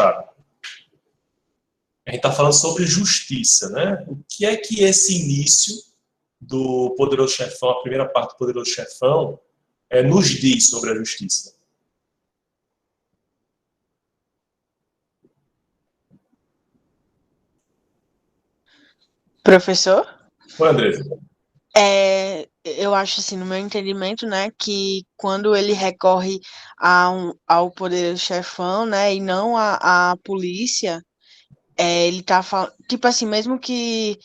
A gente está falando sobre justiça, né? O que é que esse início do Poderoso Chefão, a primeira parte do Poderoso Chefão, nos diz sobre a justiça? Professor? Oi, Andressa. Eu acho assim, no meu entendimento, né, que quando ele recorre ao poder chefão, né, e não à polícia, ele tá falando, tipo assim, mesmo que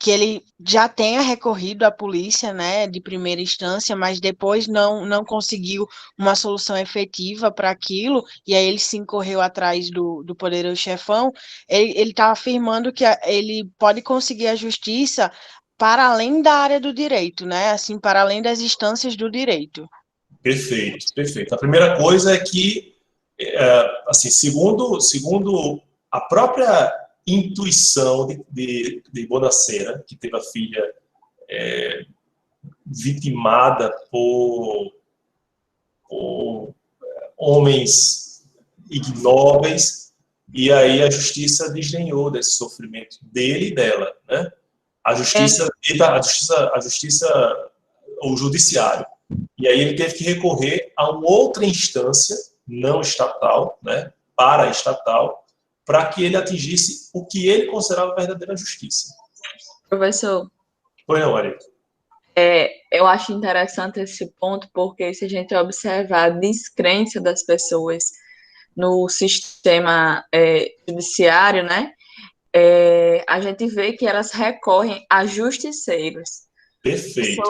ele já tenha recorrido à polícia, né, de primeira instância, mas depois não conseguiu uma solução efetiva para aquilo, e aí ele se incorreu atrás do poderoso chefão, ele tá afirmando que ele pode conseguir a justiça para além da área do direito, né, assim, para além das instâncias do direito. Perfeito, perfeito. A primeira coisa é que, assim, segundo a própria intuição de Bonacera, que teve a filha vitimada por homens ignóbeis, e aí a justiça desdenhou desse sofrimento dele e dela, né? A justiça, o judiciário. E aí ele teve que recorrer a uma outra instância não estatal, né, paraestatal, para que ele atingisse o que ele considerava a verdadeira justiça. Professor, Foi não, Maria? Eu acho interessante esse ponto, porque se a gente observar a descrença das pessoas no sistema judiciário, né, a gente vê que elas recorrem a justiceiros. Perfeito.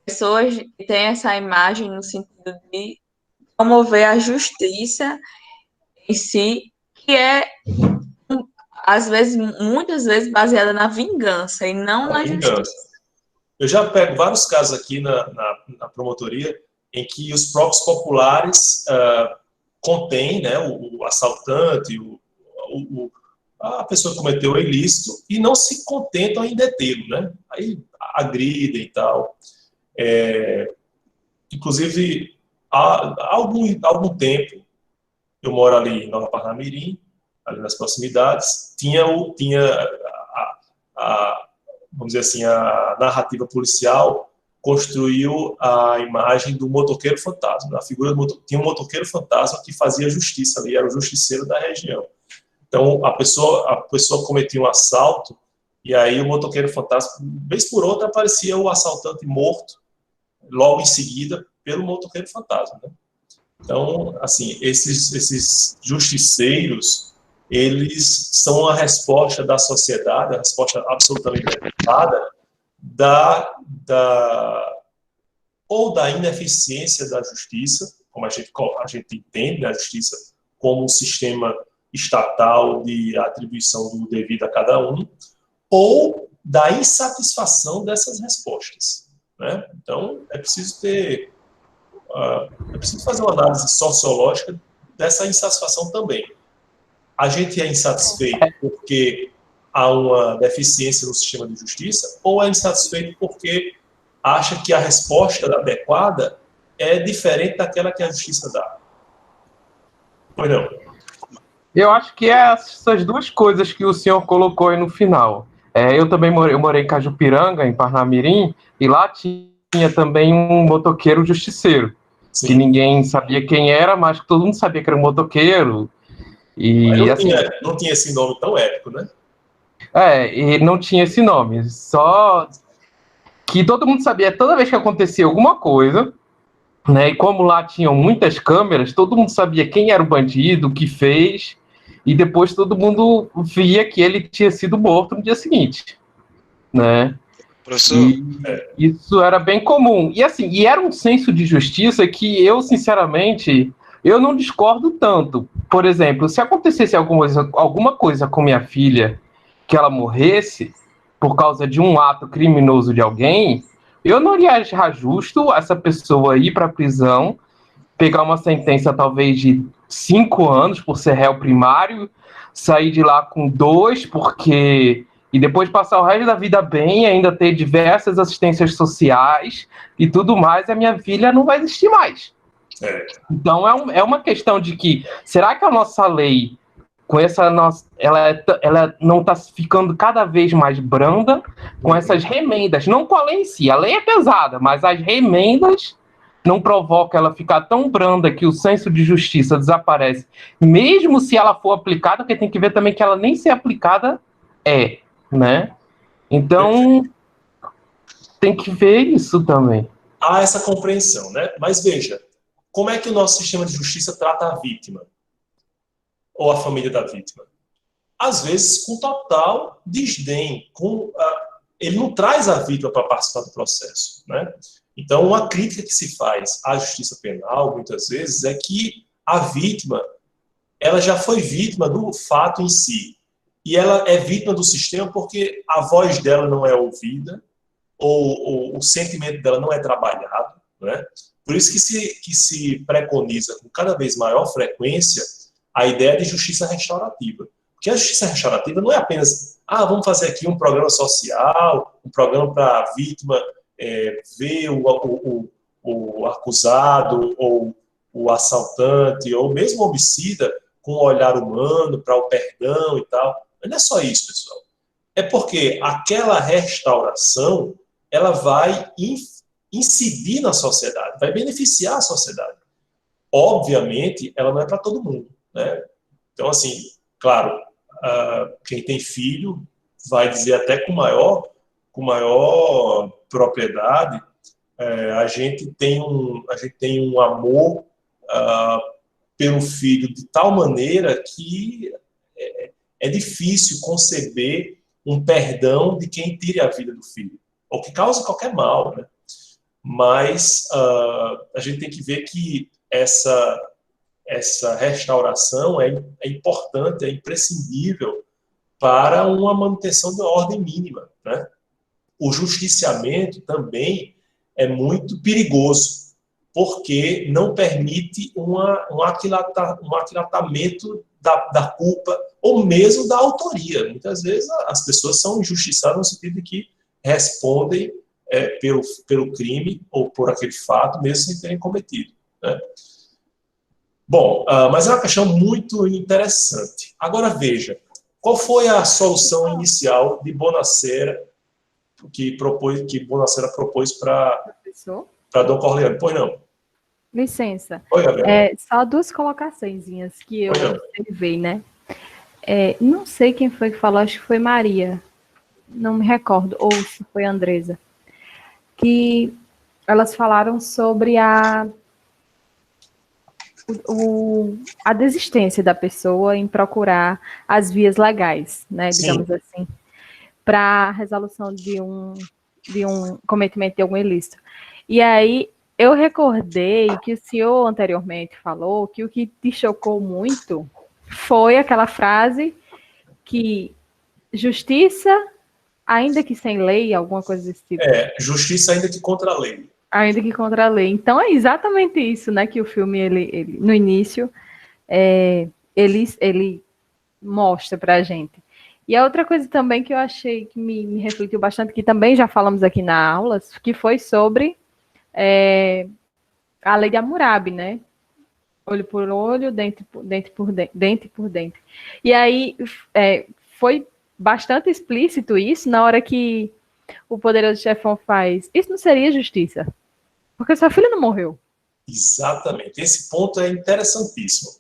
Pessoas que têm essa imagem no sentido de promover a justiça em si, que é, às vezes, muitas vezes, baseada na vingança e não na justiça. Eu já pego vários casos aqui na promotoria em que os próprios populares contêm, né, o assaltante, a pessoa que cometeu o ilícito e não se contentam em detê-lo, né? Aí agridem e tal. Inclusive, há algum tempo, eu moro ali em Nova Parnamirim, ali nas proximidades, vamos dizer assim, a narrativa policial construiu a imagem do motoqueiro fantasma. A figura tinha um motoqueiro fantasma que fazia justiça ali, era o justiceiro da região. Então, a pessoa cometia um assalto e aí o motoqueiro fantasma, vez por outra, aparecia o assaltante morto logo em seguida pelo motoqueiro fantasma, né? Então, assim, esses justiceiros, eles são a resposta da sociedade, a resposta absolutamente adequada ou da ineficiência da justiça, como a gente entende a justiça como um sistema estatal de atribuição do devido a cada um, ou da insatisfação dessas respostas, né? Então, é preciso fazer uma análise sociológica dessa insatisfação também. A gente é insatisfeito porque há uma deficiência no sistema de justiça ou é insatisfeito porque acha que a resposta adequada é diferente daquela que a justiça dá? Pois não? Eu acho que é essas duas coisas que o senhor colocou aí no final. Eu também morei em Cajupiranga, em Parnamirim, e lá tinha também um motoqueiro justiceiro. Sim. Que ninguém sabia quem era, mas todo mundo sabia que era um motoqueiro. E não tinha esse nome tão épico, né? E não tinha esse nome. Só que todo mundo sabia, toda vez que acontecia alguma coisa, né? E como lá tinham muitas câmeras, todo mundo sabia quem era o bandido, o que fez, e depois todo mundo via que ele tinha sido morto no dia seguinte, né? Professor? Isso era bem comum. E assim, era um senso de justiça que eu, sinceramente, eu não discordo tanto. Por exemplo, se acontecesse alguma coisa com minha filha, que ela morresse por causa de um ato criminoso de alguém, eu não iria achar justo essa pessoa ir para a prisão, pegar uma sentença talvez de 5 anos por ser réu primário, sair de lá com 2 e depois passar o resto da vida bem, ainda ter diversas assistências sociais e tudo mais, a minha filha não vai existir mais. Então, é uma questão de que, será que a nossa lei, com essa nossa, ela não está ficando cada vez mais branda com essas remendas, não com a lei em si, a lei é pesada, mas as remendas não provocam ela ficar tão branda que o senso de justiça desaparece, mesmo se ela for aplicada, porque tem que ver também que ela nem ser aplicada né? Então, tem que ver isso também. Há essa compreensão, né? Mas veja, como é que o nosso sistema de justiça trata a vítima? Ou a família da vítima? Às vezes com total desdém, ele não traz a vítima para participar do processo, né? Então, uma crítica que se faz à justiça penal, muitas vezes, é que a vítima, ela já foi vítima do fato em si, e ela é vítima do sistema porque a voz dela não é ouvida, ou o sentimento dela não é trabalhado, né? Por isso que se preconiza com cada vez maior frequência a ideia de justiça restaurativa. Porque a justiça restaurativa não é apenas, vamos fazer aqui um programa social, um programa para a vítima ver o acusado, ou o assaltante, ou mesmo o homicida, com um olhar humano para o perdão e tal. Mas não é só isso, pessoal. É porque aquela restauração, ela vai incidir na sociedade, vai beneficiar a sociedade. Obviamente, ela não é para todo mundo, né? Então, assim, claro, quem tem filho vai dizer até com maior propriedade, a gente tem um amor pelo filho de tal maneira que é difícil conceber um perdão de quem tire a vida do filho, ou que cause qualquer mal, né? Mas a gente tem que ver que essa restauração é importante, é imprescindível para uma manutenção da ordem mínima, né? O justiciamento também é muito perigoso, porque não permite um aquilatamento da culpa, ou mesmo da autoria. Muitas vezes as pessoas são injustiçadas no sentido de que respondem pelo crime ou por aquele fato, mesmo sem terem cometido, né? Bom, mas é uma questão muito interessante. Agora veja, qual foi a solução inicial de Bonacera que Bonacera propôs para Dom Corleone? Pois não. Licença. Oi, Gabriel. Só duas colocaçõezinhas que eu observei, né? Não sei quem foi que falou, acho que foi Maria, não me recordo, ou se foi Andresa, que elas falaram sobre a desistência da pessoa em procurar as vias legais, né, digamos assim, para a resolução de um cometimento de algum ilícito. E aí eu recordei que o senhor anteriormente falou que o que te chocou muito foi aquela frase que justiça, ainda que sem lei, alguma coisa desse tipo. Justiça ainda que contra a lei. Ainda que contra a lei. Então é exatamente isso, né, que o filme, ele no início, ele mostra pra gente. E a outra coisa também que eu achei que me refletiu bastante, que também já falamos aqui na aula, que foi sobre a lei de Hammurabi, né? Olho por olho, dente por dente. E aí foi bastante explícito isso na hora que o poderoso chefão faz. Isso não seria justiça, porque sua filha não morreu. Exatamente. Esse ponto é interessantíssimo.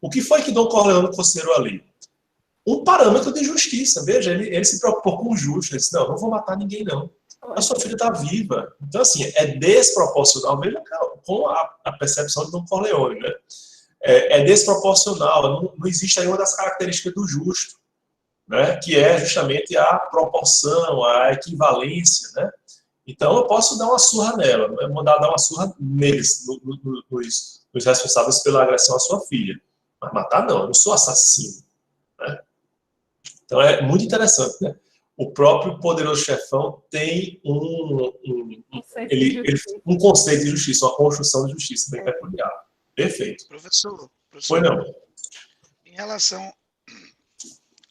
O que foi que Dom Corleone considerou ali? Um parâmetro de justiça. Veja, ele se preocupou com o justo. Ele disse, não vou matar ninguém, não. A sua filha está viva. Então, assim, é desproporcional. Veja com a percepção de Dom Corleone, né? É desproporcional. Não existe aí uma das características do justo, né? Que é justamente a proporção, a equivalência, né? Então, eu posso dar uma surra nela, mandar dar uma surra neles, nos responsáveis pela agressão à sua filha. Mas matar, não. Eu não sou assassino, né? Então, é muito interessante, né? O próprio poderoso chefão tem um conceito de justiça, uma construção de justiça bem peculiar. Perfeito. Professor, Foi não. Em relação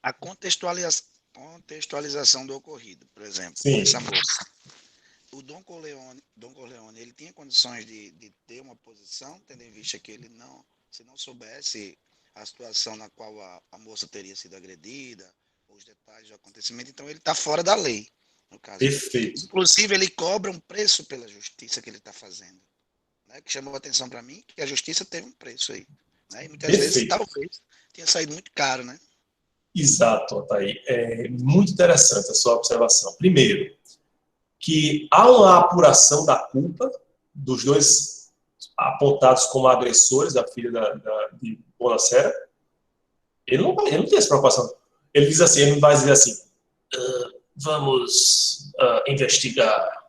à contextualização do ocorrido, por exemplo, essa moça, o Don Corleone, ele tinha condições de ter uma posição, tendo em vista que ele não, se não soubesse a situação na qual a moça teria sido agredida, os detalhes do acontecimento, então ele está fora da lei, no caso. Perfeito. Inclusive, ele cobra um preço pela justiça que ele está fazendo, né, que chamou a atenção para mim, que a justiça teve um preço aí, né, e muitas vezes, talvez, tenha saído muito caro, né? Exato, Otávio. É muito interessante a sua observação. Primeiro, que há uma apuração da culpa dos dois apontados como agressores da filha de Bonacera. Ele não tem essa preocupação. Ele diz assim, ele não vai dizer assim, vamos investigar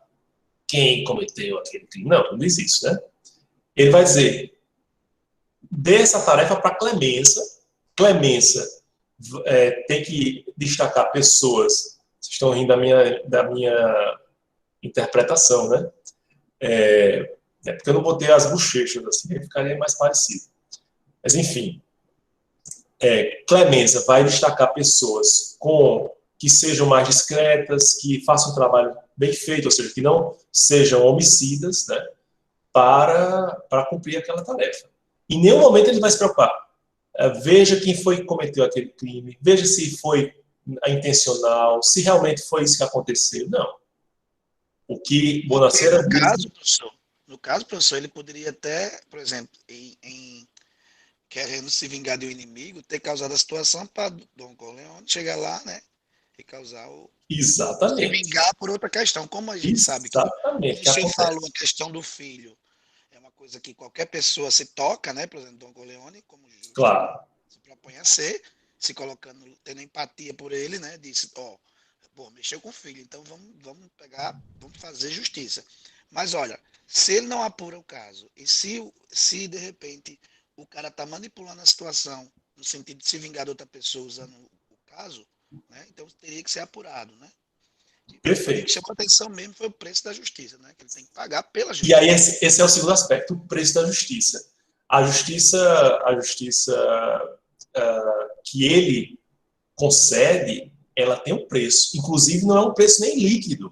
quem cometeu aquele crime. Não diz isso, né? Ele vai dizer, dê essa tarefa para Clemência. Clemência tem que destacar pessoas. Vocês estão rindo da minha interpretação, né? Porque eu não botei as bochechas assim, aí ficaria mais parecido. Mas, enfim, Clemência vai destacar pessoas que sejam mais discretas, que façam um trabalho bem feito, ou seja, que não sejam homicidas, né? Para cumprir aquela tarefa. Em nenhum momento ele vai se preocupar. Veja quem foi que cometeu aquele crime, veja se foi intencional, se realmente foi isso que aconteceu. Não. O que Bonacera... No caso, professor, ele poderia até, por exemplo, em querendo se vingar de um inimigo, ter causado a situação para Don Corleone chegar lá, né, e causar o... Exatamente. Se vingar por outra questão. Como a gente sabe que o senhor falou, a questão do filho é uma coisa que qualquer pessoa se toca, né, por exemplo, Don Corleone, como claro, se propõe a ser, se colocando, tendo empatia por ele, né, disse, mexeu com o filho, então vamos fazer justiça. Mas olha, se ele não apura o caso, e se de repente o cara está manipulando a situação no sentido de se vingar de outra pessoa usando o caso, né, então teria que ser apurado, né? Perfeito. O que chamou a atenção mesmo foi o preço da justiça, né? Que ele tem que pagar pela justiça. E aí esse é o segundo aspecto, o preço da justiça. A justiça que ele concede, ela tem um preço. Inclusive, não é um preço nem líquido.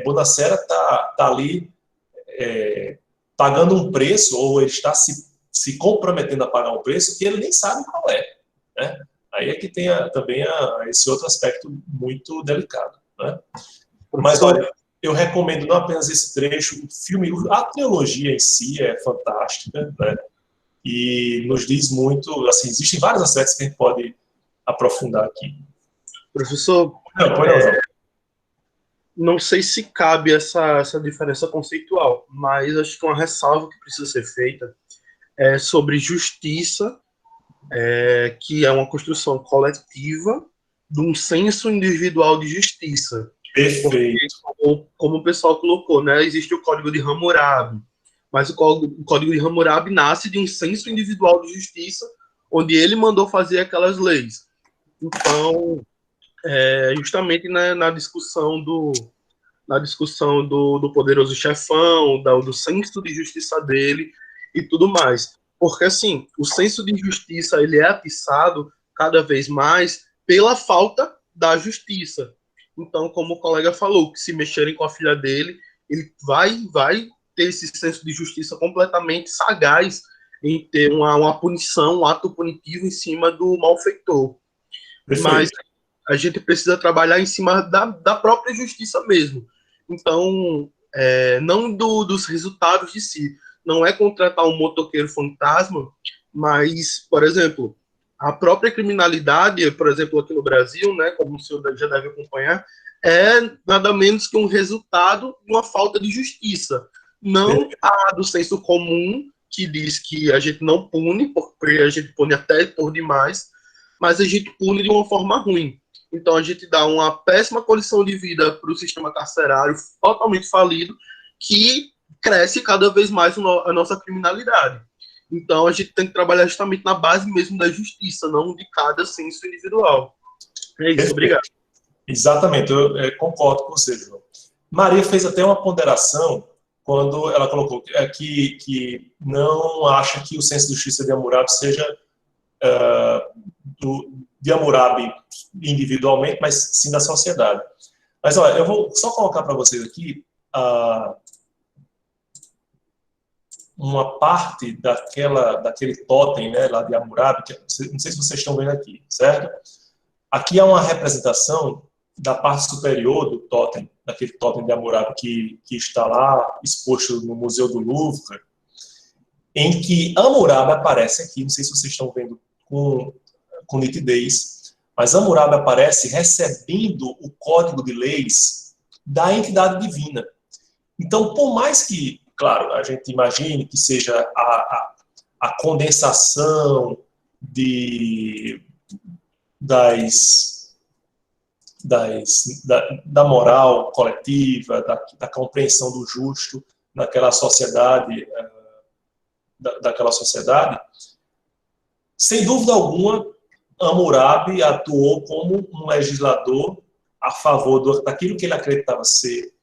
Bonacera está ali pagando um preço, ou ele está se comprometendo a pagar um preço que ele nem sabe qual é. Né? Aí é que tem também esse outro aspecto muito delicado. Né? Mas, olha, eu recomendo não apenas esse trecho, o filme, a trilogia em si é fantástica, né? E nos diz muito, assim, existem vários aspectos que a gente pode aprofundar aqui. Professor, não sei se cabe essa diferença conceitual, mas acho que uma ressalva que precisa ser feita é sobre justiça, que é uma construção coletiva de um senso individual de justiça. Perfeito. Porque, como o pessoal colocou, né, existe o Código de Hammurabi, mas o Código de Hammurabi nasce de um senso individual de justiça, onde ele mandou fazer aquelas leis. Então, justamente, né, na discussão do poderoso chefão, do senso de justiça dele e tudo mais. Porque, assim, o senso de justiça ele é atiçado cada vez mais pela falta da justiça. Então, como o colega falou, que se mexerem com a filha dele, ele vai ter esse senso de justiça completamente sagaz em ter uma punição, um ato punitivo em cima do malfeitor. Perfeito. Mas a gente precisa trabalhar em cima da própria justiça mesmo. Então, não dos resultados de si. Não é contratar um motoqueiro fantasma, mas, por exemplo, a própria criminalidade, por exemplo, aqui no Brasil, né, como o senhor já deve acompanhar, é nada menos que um resultado de uma falta de justiça. Não a do senso comum, que diz que a gente não pune, porque a gente pune até por demais, mas a gente pune de uma forma ruim. Então, a gente dá uma péssima condição de vida para o sistema carcerário totalmente falido, que cresce cada vez mais a nossa criminalidade. Então, a gente tem que trabalhar justamente na base mesmo da justiça, não de cada senso individual. É isso, obrigado. Exatamente, eu concordo com você, João. Maria fez até uma ponderação quando ela colocou que não acha que o senso de justiça de Hammurabi seja de Hammurabi individualmente, mas sim da sociedade. Mas, olha, eu vou só colocar para vocês aqui uma parte daquele totem, né, lá de Hammurabi, que não sei se vocês estão vendo aqui, certo? Aqui é uma representação da parte superior do totem, daquele totem de Hammurabi que está lá exposto no Museu do Louvre, em que Hammurabi aparece aqui, não sei se vocês estão vendo com nitidez, mas Hammurabi aparece recebendo o código de leis da entidade divina. Então, por mais que, claro, a gente imagine que seja a condensação da moral coletiva, da compreensão do justo naquela sociedade, daquela sociedade, sem dúvida alguma, Hammurabi atuou como um legislador a favor daquilo que ele acreditava ser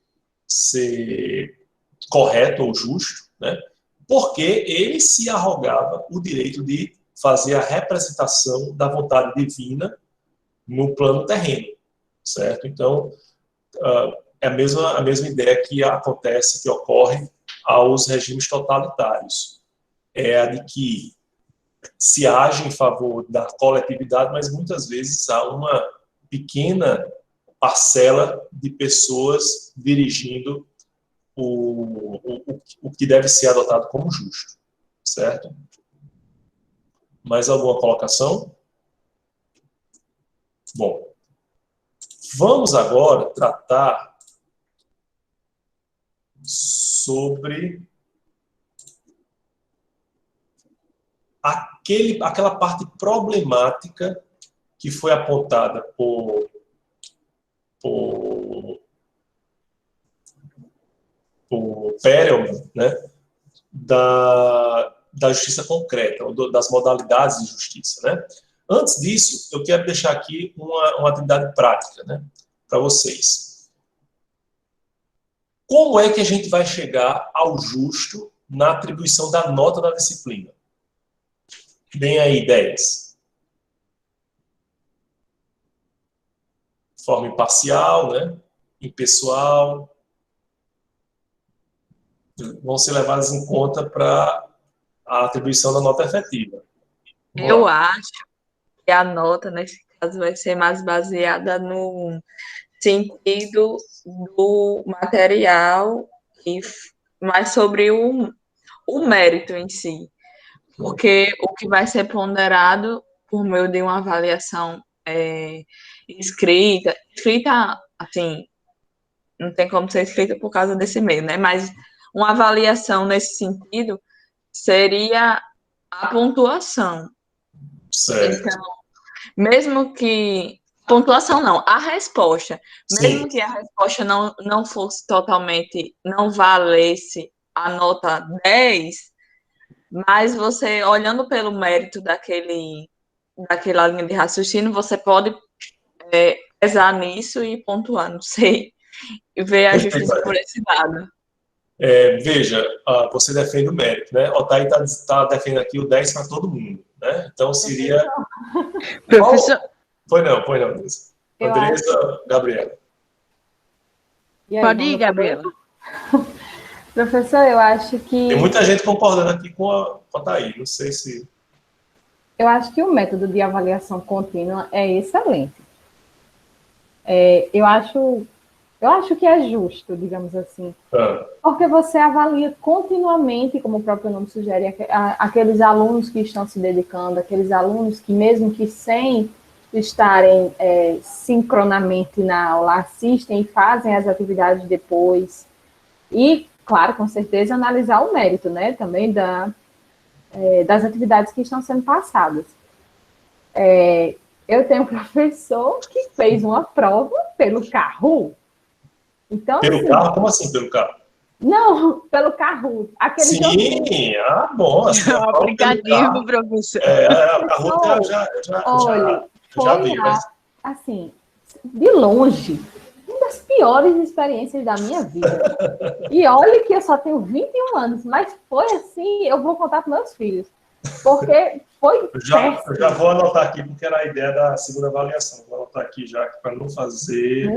correto ou justo, né? Porque ele se arrogava o direito de fazer a representação da vontade divina no plano terreno, certo? Então, é a mesma ideia que acontece, que ocorre aos regimes totalitários. É a de que se age em favor da coletividade, mas muitas vezes há uma pequena parcela de pessoas dirigindo o que deve ser adotado como justo, certo? Mais alguma colocação? Bom, vamos agora tratar sobre aquela parte problemática que foi apontada por Perelman, né, da justiça concreta, das modalidades de justiça, né? Antes disso, eu quero deixar aqui uma atividade prática, né, para vocês. Como é que a gente vai chegar ao justo na atribuição da nota da disciplina? Deem aí ideias. Forma imparcial, né? Impessoal. Vão ser levadas em conta para a atribuição da nota efetiva. Eu acho que a nota, nesse caso, vai ser mais baseada no sentido do material e mais sobre o mérito em si. Porque o que vai ser ponderado por meio de uma avaliação escrita, assim, não tem como ser escrita por causa desse meio, né? Mas uma avaliação nesse sentido seria a pontuação. Certo. Então, mesmo que... Pontuação não, a resposta. Mesmo Sim. que a resposta não fosse totalmente... Não valesse a nota 10, mas você, olhando pelo mérito daquela linha de raciocínio, você pode pesar nisso e pontuar, não sei, e ver a justiça por esse lado. Veja, você defende o mérito, né? O Otávio está defendendo aqui o 10 para todo mundo, né? Então seria... Professor... Pois não, Andressa, Gabriela. E aí, Pode ir, Gabriela. Professor, eu acho que... Tem muita gente concordando aqui com a Thaís, não sei se... Eu acho que o método de avaliação contínua é excelente. Eu acho que é justo, digamos assim, porque você avalia continuamente, como o próprio nome sugere, aqueles alunos que estão se dedicando, aqueles alunos que, mesmo que sem estarem sincronamente na aula, assistem e fazem as atividades depois. E, claro, com certeza, analisar o mérito, né, também das atividades que estão sendo passadas. Eu tenho um professor que fez uma prova pelo Kahoot. Então, pelo assim, carro? Como assim pelo carro? Não, pelo Kahoot. Aquele joguinho. Bom. Assim, o aplicativo, professor. O Kahoot já vi, mas... Assim, de longe, uma das piores experiências da minha vida. E olha que eu só tenho 21 anos, mas foi assim, eu vou contar para meus filhos. Porque foi eu já vou anotar aqui, porque era a ideia da segunda avaliação. Vou anotar aqui já, para não fazer...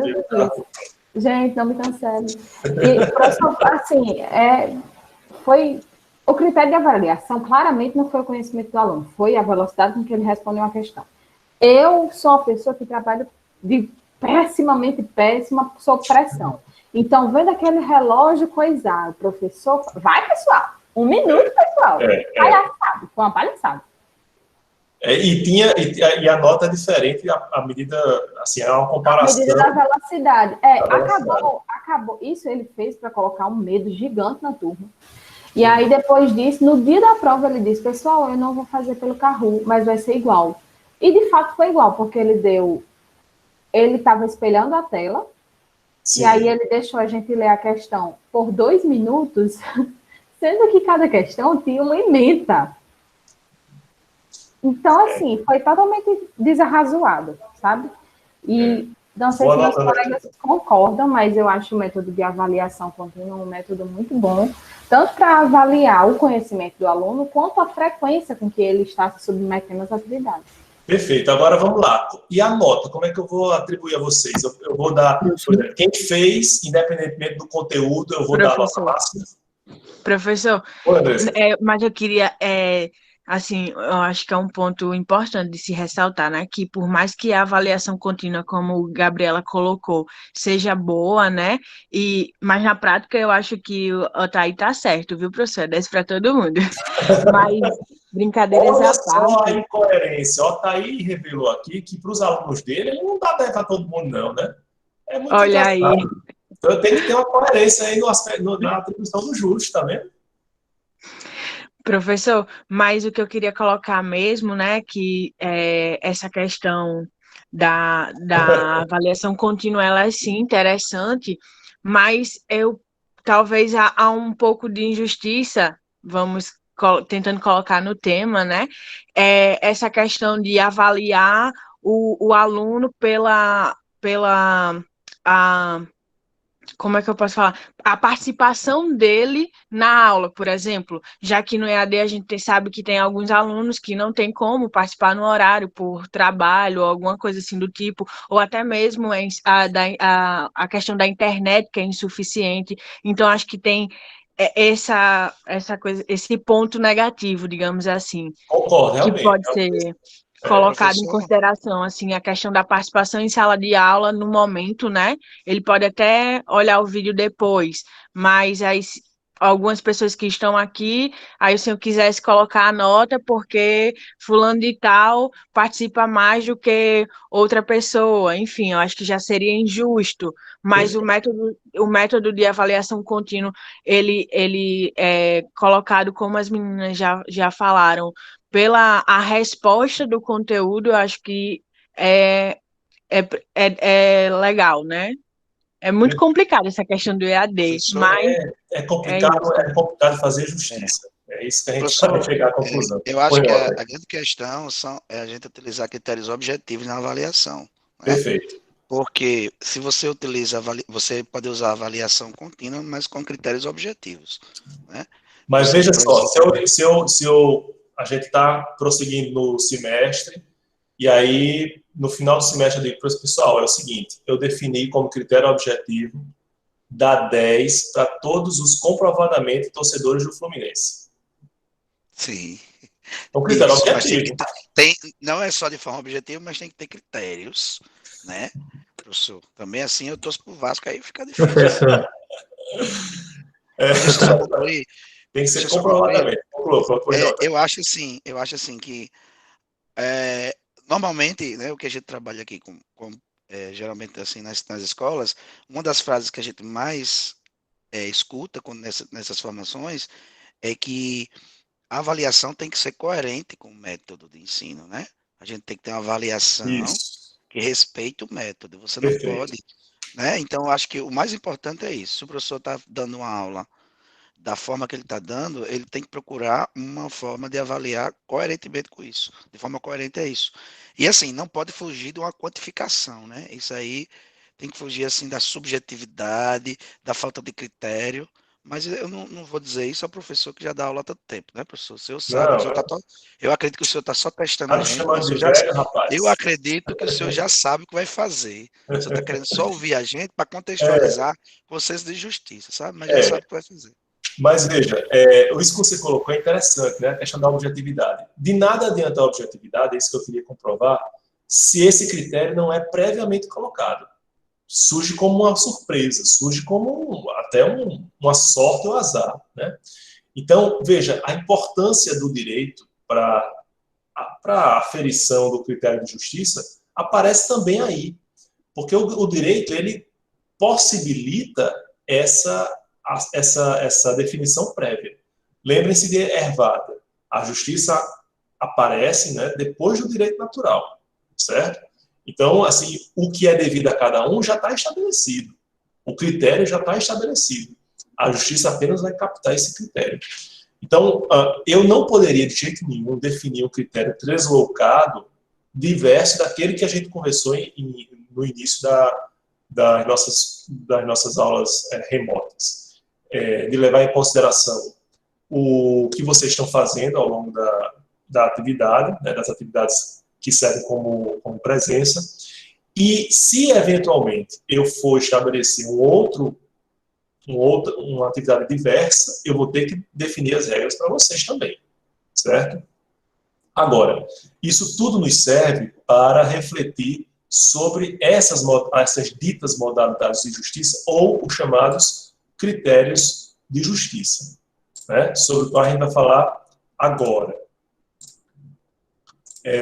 Gente, não me cancele. E, professor, assim, foi o critério de avaliação, claramente não foi o conhecimento do aluno, foi a velocidade com que ele respondeu uma questão. Eu sou uma pessoa que trabalho de pessimamente péssima sob pressão. Então, vendo aquele relógio coisar, o professor, vai, pessoal, 1 minuto, pessoal, palhaçada, foi uma palhaçada. E a nota é diferente, a medida, assim, é uma comparação. A medida da velocidade. velocidade. Acabou. Isso ele fez para colocar um medo gigante na turma. E aí, depois disso, no dia da prova, ele disse, pessoal, eu não vou fazer pelo Kahoot, mas vai ser igual. E, de fato, foi igual, porque ele estava espelhando a tela, Sim. e aí ele deixou a gente ler a questão por 2 minutos, sendo que cada questão tinha uma ementa. Então, assim, foi totalmente desarrazoado, sabe? E não sei se meus colegas concordam, mas eu acho o método de avaliação contínua um método muito bom, tanto para avaliar o conhecimento do aluno, quanto a frequência com que ele está se submetendo às atividades. Perfeito. Agora vamos lá. E a nota? Como é que eu vou atribuir a vocês? Eu vou dar, por exemplo, quem fez, independentemente do conteúdo, eu vou dar a nota máxima. Professor, Oi, Andressa. mas eu queria, assim, eu acho que é um ponto importante de se ressaltar, né, que por mais que a avaliação contínua, como Gabriela colocou, seja boa, né, mas na prática eu acho que o Otaí tá certo, viu, professor? É 10 para todo mundo. Mas, brincadeiras Olha à só a parte... incoerência. O Otaí revelou aqui que para os alunos dele, ele não dá 10 para todo mundo, não, né? É muito Olha engraçado. aí. Então tem que ter uma coerência aí na atribuição do justo, tá vendo? Professor, mas o que eu queria colocar mesmo, né, que essa questão da avaliação contínua, ela é sim interessante, mas talvez há um pouco de injustiça, vamos tentando colocar no tema, né, essa questão de avaliar o aluno como é que eu posso falar? A participação dele na aula, por exemplo, já que no EAD a gente sabe que tem alguns alunos que não tem como participar no horário por trabalho ou alguma coisa assim do tipo, ou até mesmo a questão da internet que é insuficiente. Então, acho que tem essa coisa, esse ponto negativo, digamos assim, Concordo, que realmente. pode ser colocado em Professor, consideração, assim, a questão da participação em sala de aula no momento, né? Ele pode até olhar o vídeo depois, mas aí algumas pessoas que estão aqui, aí se eu quisesse colocar a nota porque fulano de tal participa mais do que outra pessoa, enfim, eu acho que já seria injusto, mas o método de avaliação contínua, ele é colocado, como as meninas já falaram, pela a resposta do conteúdo, eu acho que é, é legal, né? É muito complicado essa questão do EAD, professor, mas É é complicado, isso. é complicado fazer justiça. É isso que a gente vai professor, chegar à conclusão. eu acho Oi, que Walter. a grande questão é a gente utilizar critérios objetivos na avaliação, né? Perfeito. Porque se você utiliza, você pode usar avaliação contínua, mas com critérios objetivos, né? Mas Você, veja por só, exemplo, a gente está prosseguindo no semestre, e aí, no final do semestre, eu digo para o pessoal, é o seguinte, eu defini como critério objetivo dar 10 para todos os comprovadamente torcedores do Fluminense. sim, É um critério isso, mas objetivo. não é só de forma objetiva, mas tem que ter critérios, né, professor? Também assim eu torço pro Vasco, aí fica difícil. Professor, Deixa eu só concluir. Tem que Deixa ser eu só concluir. comprovadamente. Conclua, Jota. Eu acho assim que normalmente, né, o que a gente trabalha aqui geralmente assim nas escolas, uma das frases que a gente mais escuta nessas formações é que a avaliação tem que ser coerente com o método de ensino, né? A gente tem que ter uma avaliação Isso. que respeite o método. Você não Perfeito. pode, né? Então, eu acho que o mais importante é isso. Se o professor está dando uma aula da forma que ele está dando, ele tem que procurar uma forma de avaliar coerentemente com isso. De forma coerente é isso. E assim, não pode fugir de uma quantificação, né? Isso aí tem que fugir assim da subjetividade, da falta de critério, Mas eu não vou dizer isso ao professor que já dá aula há tanto tempo, né, professor? O senhor sabe, o senhor eu acredito que o senhor está só testando a gente. Eu acredito que o senhor já sabe o que vai fazer. O senhor está querendo só ouvir a gente para contextualizar vocês de justiça, sabe? Mas já sabe o que vai fazer. Mas veja, isso que você colocou é interessante, né? A questão da objetividade. De nada adianta a objetividade, é isso que eu queria comprovar, se esse critério não é previamente colocado. Surge como uma surpresa, surge como até uma sorte ou azar, né? Então, veja, a importância do direito para a aferição do critério de justiça aparece também aí, porque o direito, ele possibilita essa definição prévia. Lembrem-se de Hervada, a justiça aparece, né, depois do direito natural, certo? Então, assim, o que é devido a cada um já está estabelecido. O critério já está estabelecido. A justiça apenas vai captar esse critério. Então, eu não poderia, de jeito nenhum, definir um critério translocado diverso daquele que a gente conversou no início das nossas aulas remotas. De levar em consideração o que vocês estão fazendo ao longo da atividade, né, das atividades que servem como presença, e se eventualmente eu for estabelecer uma atividade diversa, eu vou ter que definir as regras para vocês também, certo? Agora, isso tudo nos serve para refletir sobre essas ditas modalidades de justiça ou os chamados critérios de justiça, né, sobre o qual a gente vai falar agora.